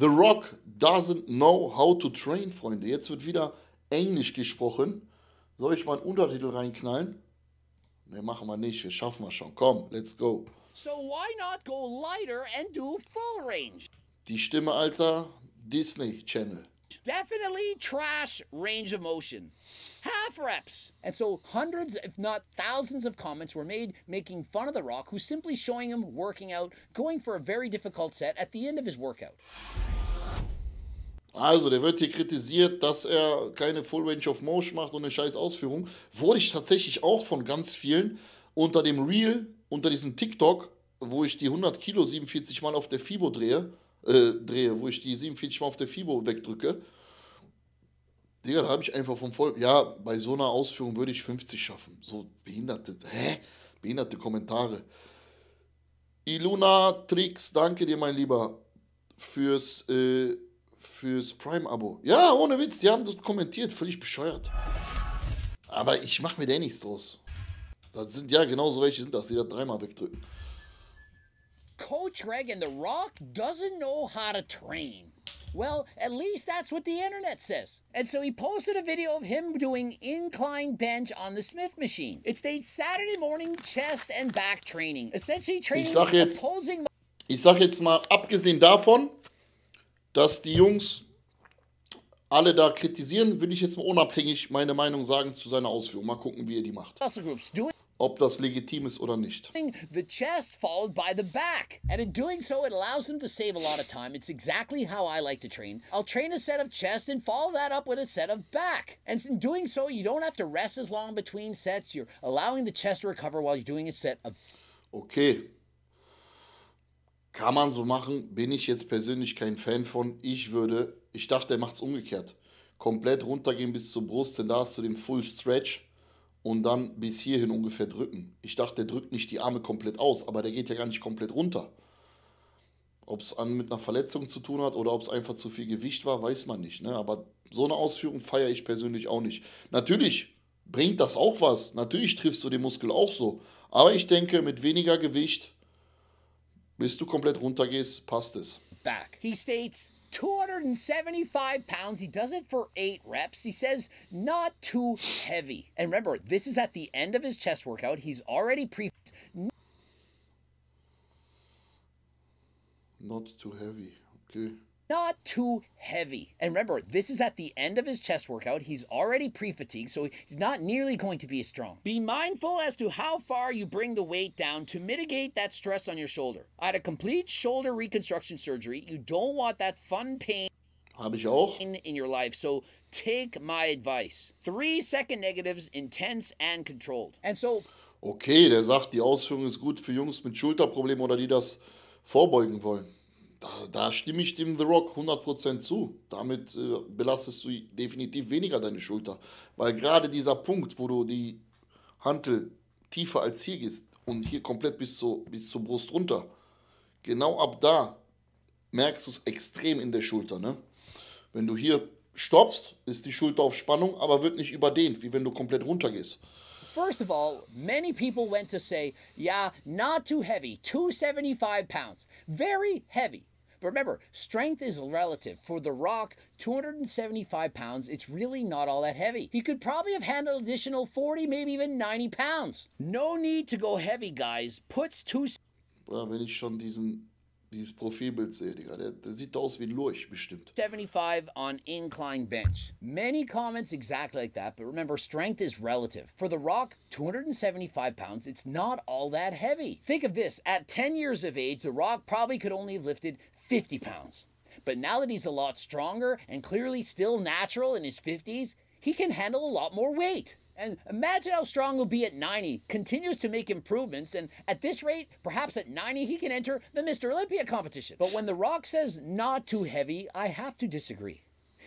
The Rock doesn't know how to train, Freunde. Jetzt wird wieder Englisch gesprochen. Soll ich mal einen Untertitel reinknallen? Ne, machen wir nicht. Das schaffen wir schon. Komm, let's go. So why not go lighter and do full range? Die Stimme, Alter, Disney Channel. Definitely trash range of motion. Half reps. And so hundreds, if not thousands of comments were made making fun of The Rock, who's simply showing him working out, going for a very difficult set at the end of his workout. Also, der wird hier kritisiert, dass er keine Full Range of Motion macht und eine scheiß Ausführung. Wurde ich tatsächlich auch von ganz vielen unter dem Reel, unter diesem TikTok, wo ich die 100 Kilo 47 Mal auf der FIBO drehe, wo ich die 47 Mal auf der FIBO wegdrücke. Digga, da habe ich einfach vom Volk, ja, bei so einer Ausführung würde ich 50 schaffen. So behinderte Kommentare. Iluna Trix, danke dir, mein Lieber, fürs Prime-Abo. Ja, ohne Witz, die haben das kommentiert, völlig bescheuert. Aber ich mache mir da nichts draus. Das sind ja genauso welche sind das, die da dreimal wegdrücken. Coach Greg and The Rock doesn't know how to train. Well, at least that's what the internet says. And so he posted a video of him doing incline bench on the Smith machine. It states Saturday morning chest and back training. Essentially training opposing... Ich sag jetzt mal, abgesehen davon, dass die Jungs alle da kritisieren, will ich jetzt mal unabhängig meine Meinung sagen zu seiner Ausführung. Mal gucken, wie er die macht. Ob das legitim ist oder nicht. The chest followed by the back. And in doing so, it allows them to save a lot of time. It's exactly how I like to train. I'll train a set of chest and follow that up with a set of back. And in doing so, you don't have to rest as long between sets. You're allowing the chest to recover while you're doing a set of... Okay. Kann man so machen, bin ich jetzt persönlich kein Fan von. Ich dachte, er macht es umgekehrt. Komplett runtergehen bis zur Brust, denn da hast du den Full Stretch und dann bis hierhin ungefähr drücken. Ich dachte, der drückt nicht die Arme komplett aus, aber der geht ja gar nicht komplett runter. Ob es mit einer Verletzung zu tun hat oder ob es einfach zu viel Gewicht war, weiß man nicht. Ne? Aber so eine Ausführung feiere ich persönlich auch nicht. Natürlich bringt das auch was. Natürlich triffst du den Muskel auch so. Aber ich denke, mit weniger Gewicht... Bis du komplett runtergehst, passt es. Back. He states 275 pounds. He does it for 8 reps. He says not too heavy. And remember, this is at the end of his chest workout. He's already Not too heavy. Okay. Not too heavy. And remember, this is at the end of his chest workout. He's already pre-fatigued, so he's not nearly going to be as strong. Be mindful as to how far you bring the weight down to mitigate that stress on your shoulder. I had a complete shoulder reconstruction surgery. You don't want that fun pain Habe ich auch. in your life, so take my advice. 3-second negatives, intense and controlled. And so... Okay, der sagt, die Ausführung ist gut für Jungs mit Schulterproblemen oder die das vorbeugen wollen. Da stimme ich dem The Rock 100% zu. Damit belastest du definitiv weniger deine Schulter. Weil gerade dieser Punkt, wo du die Hantel tiefer als hier gehst und hier komplett bis zur Brust runter, genau ab da merkst du es extrem in der Schulter. Ne? Wenn du hier stoppst, ist die Schulter auf Spannung, aber wird nicht überdehnt, wie wenn du komplett runter gehst. First of all, many people went to say, yeah, not too heavy, 275 pounds. Very heavy. But remember, strength is relative. For The Rock, 275 pounds, it's really not all that heavy. He could probably have handled additional 40, maybe even 90 pounds. No need to go heavy, guys. Puts two... Ja, wenn ich schon dieses Profilbild sehe, Digga, der sieht aus wie ein Lurch, bestimmt. 75 on incline bench. Many comments exactly like that, but remember, strength is relative. For The Rock, 275 pounds, it's not all that heavy. Think of this, at 10 years of age, The Rock probably could only have lifted 50 pounds. But now that he's a lot stronger and clearly still natural in his 50s, he can handle a lot more weight. And imagine how strong he'll be at 90, continues to make improvements, and at this rate, perhaps at 90, he can enter the Mr. Olympia competition. But when The Rock says not too heavy, I have to disagree.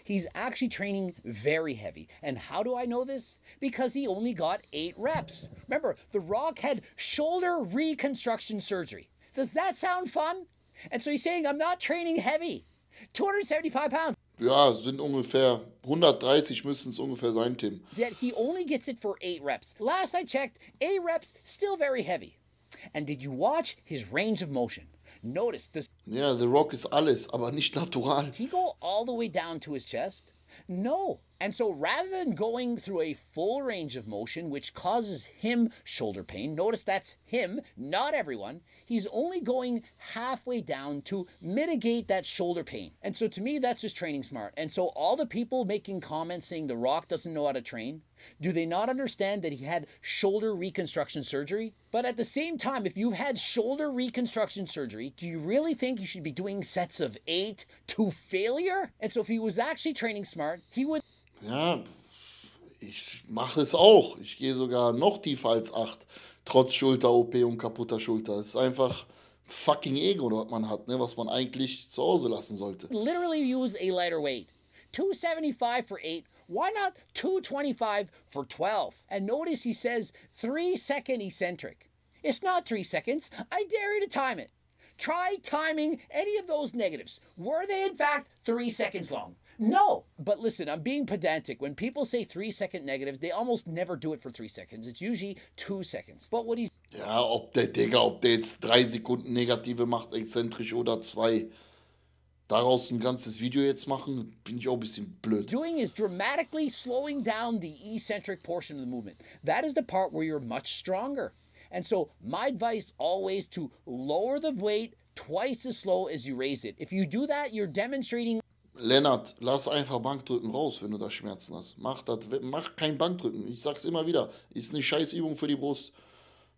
He's actually training very heavy. And how do I know this? Because he only got 8 reps. Remember, The Rock had shoulder reconstruction surgery. Does that sound fun? And so he's saying, I'm not training heavy. 275 pounds. Ja, sind ungefähr 130 müssen es ungefähr sein, Tim. Yet he only gets it for 8 reps. Last I checked, 8 reps, still very heavy. And did you watch his range of motion? Notice, does Ja, The Rock ist alles, aber nicht natural. he go all the way down to his chest? No. And so rather than going through a full range of motion, which causes him shoulder pain, notice that's him, not everyone, he's only going halfway down to mitigate that shoulder pain. And so to me, that's just training smart. And so all the people making comments saying The Rock doesn't know how to train, do they not understand that he had shoulder reconstruction surgery? But at the same time, if you've had shoulder reconstruction surgery, do you really think you should be doing sets of 8 to failure? And so if he was actually training smart, he would. Ja, ich mache es auch. Ich gehe sogar noch tiefer als 8, trotz Schulter-OP und kaputter Schulter. Es ist einfach fucking Ego, was man hat, ne? Was man eigentlich zu Hause lassen sollte. Literally use a lighter weight. 275 for 8. Why not 225 for 12? And notice he says 3-second eccentric. It's not 3 seconds. I dare you to time it. Try timing any of those negatives. Were they in fact 3 seconds long? No. But listen, I'm being pedantic. When people say 3-second negative, they almost never do it for 3 seconds. It's usually 2 seconds. But what he's Ja, ob der jetzt 3 Sekunden negative macht, exzentrisch oder 2. Daraus ein ganzes Video jetzt machen, bin ich auch ein bisschen blöd. doing is dramatically slowing down the eccentric portion of the movement. That is the part where you're much stronger. And so my advice always to lower the weight twice as slow as you raise it. If you do that, you're demonstrating. Lennart, lass einfach Bankdrücken raus, wenn du da Schmerzen hast. Mach kein Bankdrücken. Ich sag's immer wieder, ist eine Scheißübung für die Brust.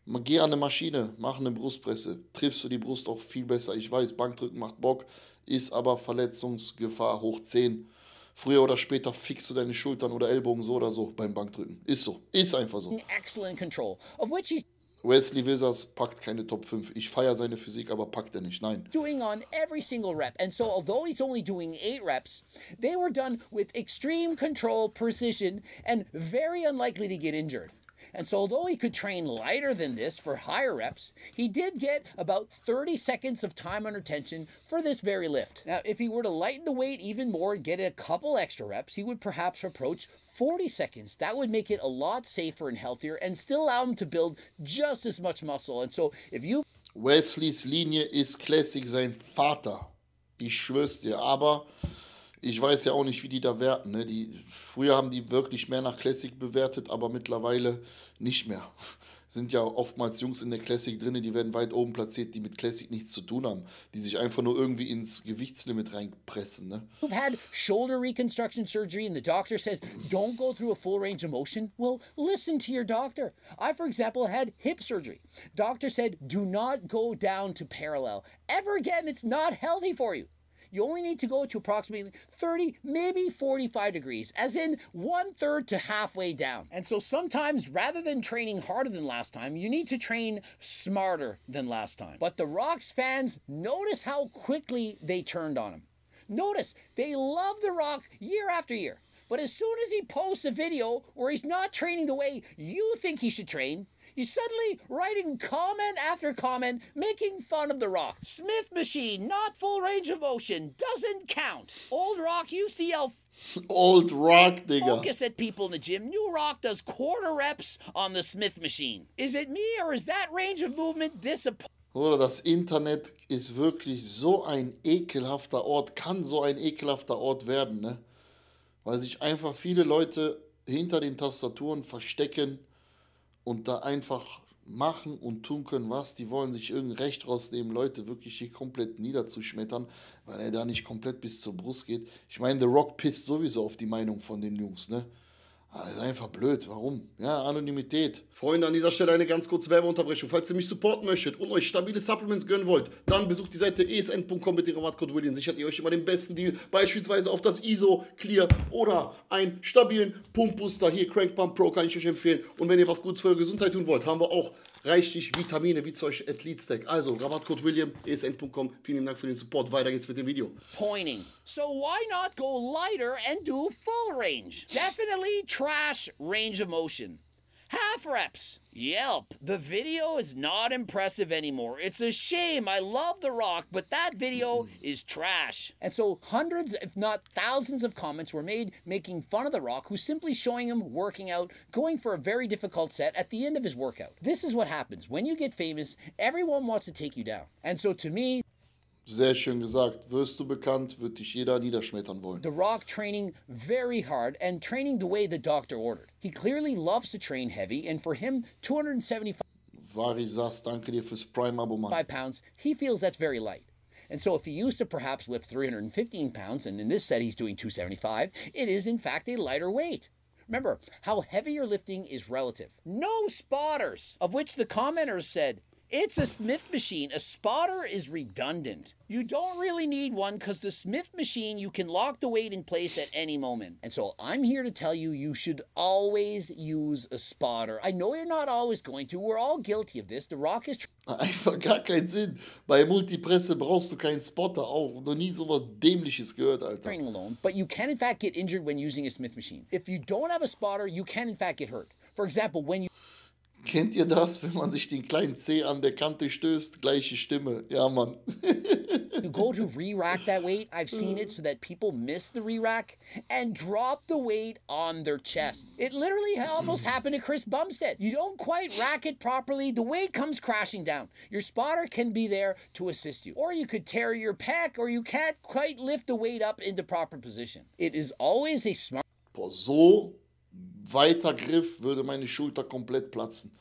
Geh an eine Maschine, mach eine Brustpresse. Triffst du die Brust auch viel besser. Ich weiß, Bankdrücken macht Bock, ist aber Verletzungsgefahr hoch 10. Früher oder später fixst du deine Schultern oder Ellbogen so oder so beim Bankdrücken. Ist so, ist einfach so. Excellent control, of which he's Wesley Wizards packt keine Top 5. Ich feiere seine Physik, aber packt er nicht. Nein. doing on every single rep. And so although he's only doing 8 reps, they were done with extreme control, precision, and very unlikely to get injured. And so although he could train lighter than this for higher reps, he did get about 30 seconds of time under tension for this very lift. Now, if he were to lighten the weight even more and get a couple extra reps, he would perhaps approach 40 seconds. That would make it a lot safer and healthier and still allow him to build just as much muscle. And so if you Wesleys Linie ist Classic sein Vater. Ich schwör's dir. Aber ich weiß ja auch nicht, wie die da werten. Ne? Früher haben die wirklich mehr nach Classic bewertet, aber mittlerweile nicht mehr. Sind ja oftmals Jungs in der Classic drin, die werden weit oben platziert, die mit Classic nichts zu tun haben. Die sich einfach nur irgendwie ins Gewichtslimit reinpressen. Ne? You've had shoulder reconstruction surgery and the doctor says don't go through a full range of motion, well, listen to your doctor. I, for example, had hip surgery. Doctor said do not go down to parallel. Ever again, it's not healthy for you. You only need to go to approximately 30, maybe 45 degrees, as in 1/3 to halfway down. And so sometimes, rather than training harder than last time, you need to train smarter than last time. But the Rock's fans, notice how quickly they turned on him. Notice, they love The Rock year after year. But as soon as he posts a video where he's not training the way you think he should train, he's suddenly writing comment after comment, making fun of The Rock. Smith machine, not full range of motion, doesn't count. Old Rock used to yell Old Rock, Digga. focus at people in the gym. New Rock does quarter reps on the Smith machine. Is it me or is that range of movement disappointing? Oder das Internet ist wirklich so ein ekelhafter Ort, kann so ein ekelhafter Ort werden, ne? Weil sich einfach viele Leute hinter den Tastaturen verstecken und da einfach machen und tun können, was die wollen, sich irgendein Recht rausnehmen, Leute wirklich hier komplett niederzuschmettern, weil er da nicht komplett bis zur Brust geht. Ich meine, The Rock pisst sowieso auf die Meinung von den Jungs, ne? Aber das ist einfach blöd. Warum? Ja, Anonymität. Freunde, an dieser Stelle eine ganz kurze Werbeunterbrechung. Falls ihr mich supporten möchtet und euch stabile Supplements gönnen wollt, dann besucht die Seite esn.com mit dem Rabattcode William. Sichert ihr euch immer den besten Deal, beispielsweise auf das ISO, Clear oder einen stabilen Pumpbooster. Hier Crank Pump Pro kann ich euch empfehlen. Und wenn ihr was Gutes für eure Gesundheit tun wollt, haben wir auch reichlich Vitamine wie zum Beispiel Athlete Stack. Also Rabattcode William, esn.com. Vielen Dank für den Support. Weiter geht's mit dem Video. Pointing. So why not go lighter and do full range? Definitely trash range of motion. Half reps. Yelp. The video is not impressive anymore. It's a shame. I love The Rock, but that video is trash. And so hundreds, if not thousands of comments were made making fun of The Rock, who's simply showing him working out, going for a very difficult set at the end of his workout. This is what happens. When you get famous, everyone wants to take you down. And so to me, Sehr schön gesagt. Wirst du bekannt, wird dich jeder niederschmettern wollen. The Rock training very hard and training the way the doctor ordered. He clearly loves to train heavy, and for him, 275 Vari Sass, danke dir fürs Prime-Abo, Mann. pounds, he feels that's very light. And so if he used to perhaps lift 315 pounds, and in this set he's doing 275, it is in fact a lighter weight. Remember, how heavy you're lifting is relative. No spotters, of which the commenters said, it's a Smith machine. A spotter is redundant. You don't really need one because the Smith machine, you can lock the weight in place at any moment. And so I'm here to tell you, you should always use a spotter. I know you're not always going to. We're all guilty of this. The Rock is Einfach gar keinen Sinn. Bei Multipresse brauchst du keinen Spotter. Auch noch nie sowas Dämliches gehört, Alter. training alone, but you can in fact get injured when using a Smith machine. If you don't have a spotter, you can in fact get hurt. For example, when you Kennt ihr das, wenn man sich den kleinen Zeh an der Kante stößt? Gleiche Stimme. Ja, Mann. you go to re-rack that weight, I've seen it so that people miss the re-rack and drop the weight on their chest. It literally almost happened to Chris Bumstead. You don't quite rack it properly, the weight comes crashing down. Your spotter can be there to assist you. Or you could tear your pec, or you can't quite lift the weight up into proper position. It is always a smart Boah, so weiter Griff würde meine Schulter komplett platzen.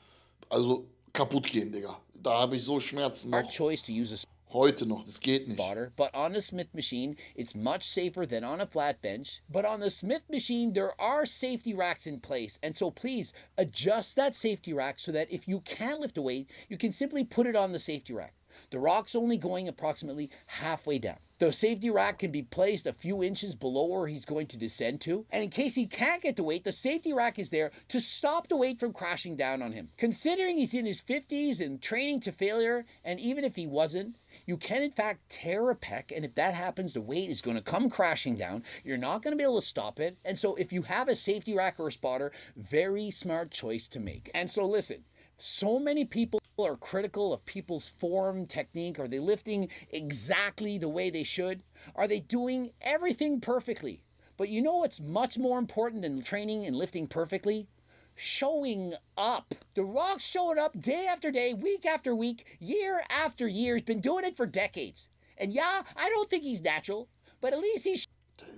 Also kaputt gehen, Digga. Da habe ich so Schmerzen noch. choice to use a Heute noch. Das geht nicht. spotter, but on a Smith machine, it's much safer than on a flat bench. But on the Smith machine, there are safety racks in place. And so please adjust that safety rack so that if you can't lift a weight, you can simply put it on the safety rack. The Rock's only going approximately halfway down. The safety rack can be placed a few inches below where he's going to descend to. And in case he can't get the weight, the safety rack is there to stop the weight from crashing down on him. Considering he's in his 50s and training to failure, and even if he wasn't, you can in fact tear a pec, and if that happens, the weight is going to come crashing down. You're not going to be able to stop it. And so if you have a safety rack or a spotter, very smart choice to make. And so listen, so many people are critical of people's form, technique. Are they lifting exactly the way they should? Are they doing everything perfectly? But you know what's much more important than training and lifting perfectly? Showing up. The Rock's showing up day after day, week after week, year after year. He's been doing it for decades. And yeah, I don't think he's natural, but at least he's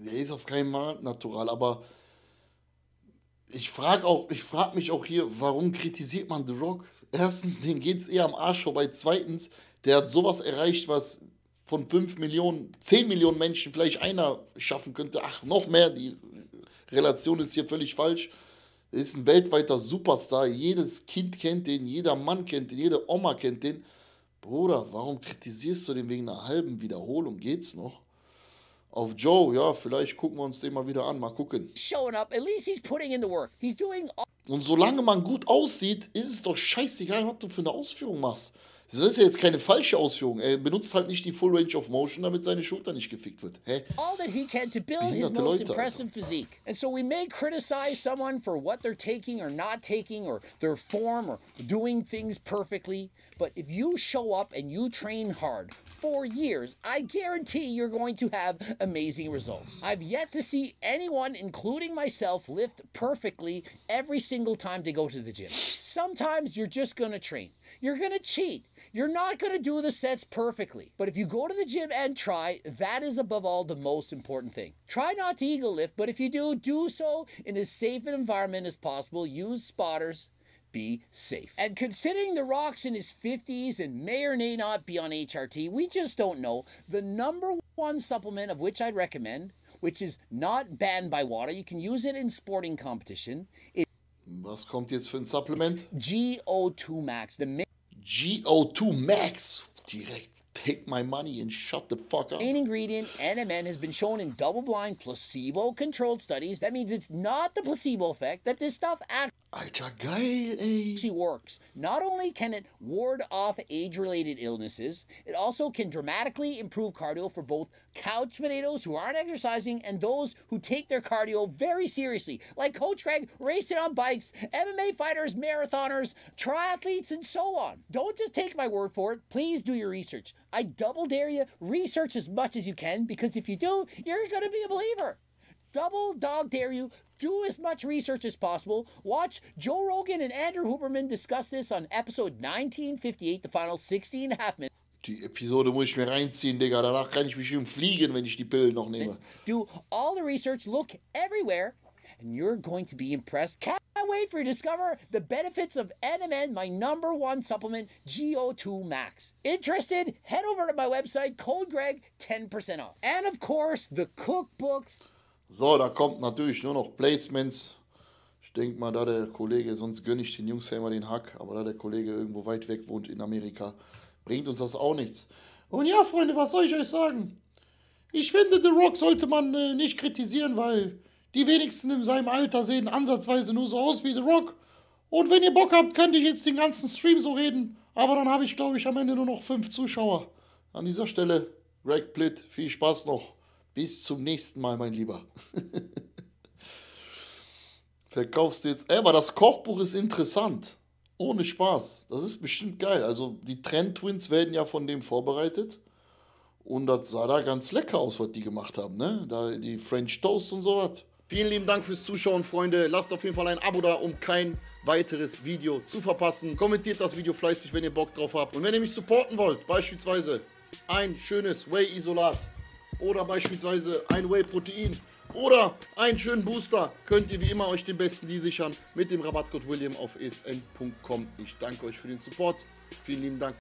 Der ist auf keinen Fall natural, aber ich frag mich auch hier, warum kritisiert man The Rock? Erstens, dem geht's eher am Arsch vorbei. Zweitens, der hat sowas erreicht, was von 5 Millionen, 10 Millionen Menschen vielleicht einer schaffen könnte. Ach, noch mehr, die Relation ist hier völlig falsch. Er ist ein weltweiter Superstar. Jedes Kind kennt den, jeder Mann kennt den, jede Oma kennt den. Bruder, warum kritisierst du den wegen einer halben Wiederholung? Geht's noch? Auf Joe, ja, vielleicht gucken wir uns den mal wieder an. Mal gucken. showing up. At least he's putting in the work. He's doing all Und solange man gut aussieht, ist es doch scheißegal, was du für eine Ausführung machst. Das ist ja jetzt keine falsche Ausführung. Er benutzt halt nicht die Full Range of Motion, damit seine Schulter nicht gefickt wird. Hä? that he can to build his Behinderte most Leute, impressive physique. And so we may criticize someone for what they're taking or not taking or their form or doing things perfectly. But if you show up and you train hard for years, I guarantee you're going to have amazing results. I've yet to see anyone, including myself, lift perfectly every single time they go to the gym. Sometimes you're just going to train. You're going to cheat. You're not going to do the sets perfectly. But if you go to the gym and try, that is above all the most important thing. Try not to ego lift, but if you do so in as safe an environment as possible. Use spotters. Be safe. And considering The Rock's in his 50s and may or may not be on HRT, we just don't know. The number one supplement of which I'd recommend, which is not banned by WADA, you can use it in sporting competition, is Was kommt jetzt für ein Supplement? GO2 Max. The GO2 Max. Direkt take my money and shut the fuck up. main ingredient, NMN, has been shown in double-blind, placebo-controlled studies. That means it's not the placebo effect, that this stuff Alter, geil, ey. actually works. Not only can it ward off age-related illnesses, it also can dramatically improve cardio for both couch potatoes who aren't exercising and those who take their cardio very seriously, like Coach Greg racing on bikes, MMA fighters, marathoners, triathletes, and so on. Don't just take my word for it. Please do your research. I double dare you, research as much as you can, because if you do, you're going to be a believer. Double dog dare you, do as much research as possible. Watch Joe Rogan and Andrew Huberman discuss this on episode 1958, the final 60 and a half minutes. Die Episode muss ich mir reinziehen, Digga. Danach kann ich bestimmt fliegen, wenn ich die Pillen noch nehme. Do all the research, look everywhere, and you're going to be impressed. Can't wait for you to discover the benefits of NMN, my #1 supplement, GO2 Max. Interested? Head over to my website, code Greg, 10% off. And of course, the cookbooks. So, da kommt natürlich nur noch Placements. Ich denke mal, da der Kollege, sonst gönne ich den Jungs ja immer den Hack, aber da der Kollege irgendwo weit weg wohnt in Amerika, bringt uns das auch nichts. Und ja, Freunde, was soll ich euch sagen? Ich finde, The Rock sollte man nicht kritisieren, weil die wenigsten in seinem Alter sehen ansatzweise nur so aus wie The Rock. Und wenn ihr Bock habt, könnte ich jetzt den ganzen Stream so reden, aber dann habe ich, glaube ich, am Ende nur noch 5 Zuschauer. An dieser Stelle, Greg Plitt, viel Spaß noch. Bis zum nächsten Mal, mein Lieber. Verkaufst du jetzt... aber das Kochbuch ist interessant. Ohne Spaß. Das ist bestimmt geil. Also die Trend Twins werden ja von dem vorbereitet. Und das sah da ganz lecker aus, was die gemacht haben, ne? Da die French Toast und sowas. Vielen lieben Dank fürs Zuschauen, Freunde. Lasst auf jeden Fall ein Abo da, um kein weiteres Video zu verpassen. Kommentiert das Video fleißig, wenn ihr Bock drauf habt. Und wenn ihr mich supporten wollt, beispielsweise ein schönes Whey-Isolat oder beispielsweise ein Whey-Protein oder einen schönen Booster, könnt ihr wie immer euch den besten Deal sichern mit dem Rabattcode William auf esn.com. Ich danke euch für den Support. Vielen lieben Dank.